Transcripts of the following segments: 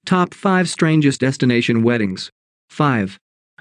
Top 5 Strangest Destination Weddings. 5.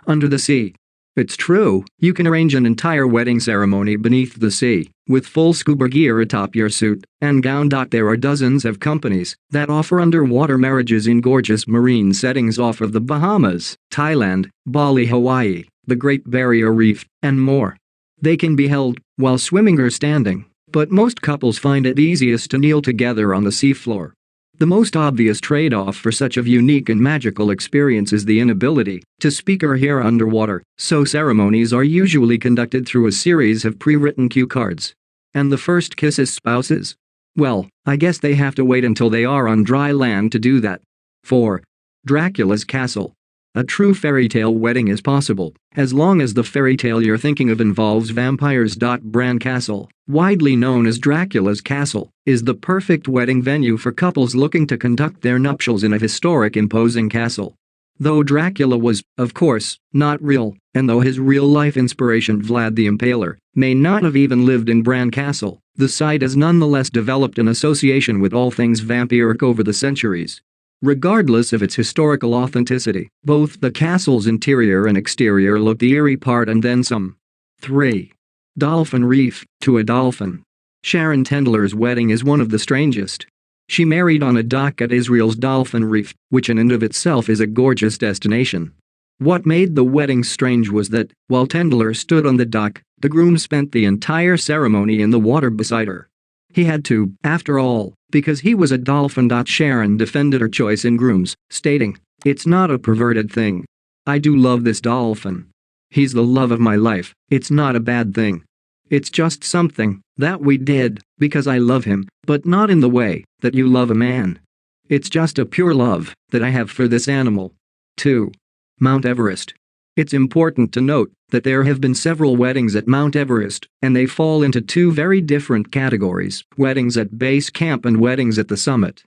Under the sea. It's true, you can arrange an entire wedding ceremony beneath the sea, with full scuba gear atop your suit and gown. There are dozens of companies that offer underwater marriages in gorgeous marine settings off of the Bahamas, Thailand, Bali, Hawaii, the Great Barrier Reef, and more. They can be held while swimming or standing, but most couples find it easiest to kneel together on the seafloor. The most obvious trade-off for such a unique and magical experience is the inability to speak or hear underwater, so ceremonies are usually conducted through a series of pre-written cue cards. And the first kiss as spouses? Well, I guess they have to wait until they are on dry land to do that. 4. Dracula's Castle. A true fairy tale wedding is possible, as long as the fairy tale you're thinking of involves vampires.Bran Castle, widely known as Dracula's Castle, is the perfect wedding venue for couples looking to conduct their nuptials in a historic, imposing castle. Though Dracula was, of course, not real, and though his real-life inspiration Vlad the Impaler may not have even lived in Bran Castle, the site has nonetheless developed an association with all things vampiric over the centuries. Regardless of its historical authenticity, both the castle's interior and exterior look the eerie part and then some. 3. Dolphin Reef. To a dolphin. Sharon Tendler's wedding is one of the strangest. She married on a dock at Israel's Dolphin Reef, which in and of itself is a gorgeous destination. What made the wedding strange was that, while Tendler stood on the dock, the groom spent the entire ceremony in the water beside her. He had to, after all, because he was a dolphin. Sharon defended her choice in grooms, stating, "It's not a perverted thing. I do love this dolphin. He's the love of my life. It's not a bad thing. It's just something that we did because I love him, but not in the way that you love a man. It's just a pure love that I have for this animal." 2. Mount Everest. It's important to note that there have been several weddings at Mount Everest, and they fall into two very different categories: weddings at base camp and weddings at the summit.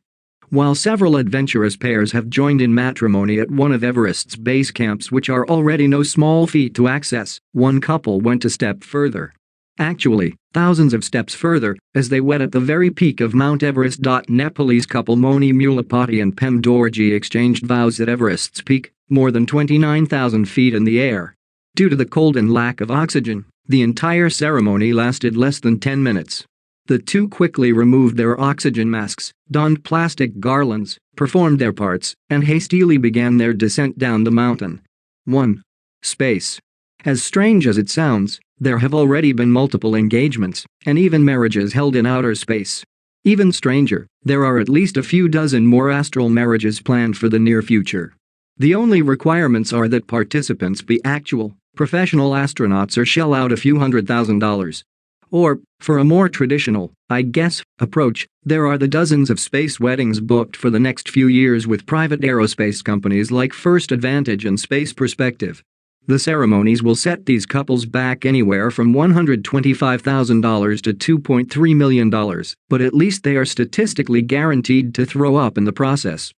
While several adventurous pairs have joined in matrimony at one of Everest's base camps, which are already no small feat to access, one couple went a step further. Actually, thousands of steps further, as they wed at the very peak of Mount Everest. Nepalese couple Moni Mulapati and Pem Dorji exchanged vows at Everest's peak, more than 29,000 feet in the air. Due to the cold and lack of oxygen, the entire ceremony lasted less than 10 minutes. The two quickly removed their oxygen masks, donned plastic garlands, performed their parts, and hastily began their descent down the mountain. 1. Space. As strange as it sounds, there have already been multiple engagements, and even marriages held in outer space. Even stranger, there are at least a few dozen more astral marriages planned for the near future. The only requirements are that participants be actual, professional astronauts or shell out a few $100,000. Or, for a more traditional, I guess, approach, there are the dozens of space weddings booked for the next few years with private aerospace companies like First Advantage and Space Perspective. The ceremonies will set these couples back anywhere from $125,000 to $2.3 million, but at least they are statistically guaranteed to throw up in the process.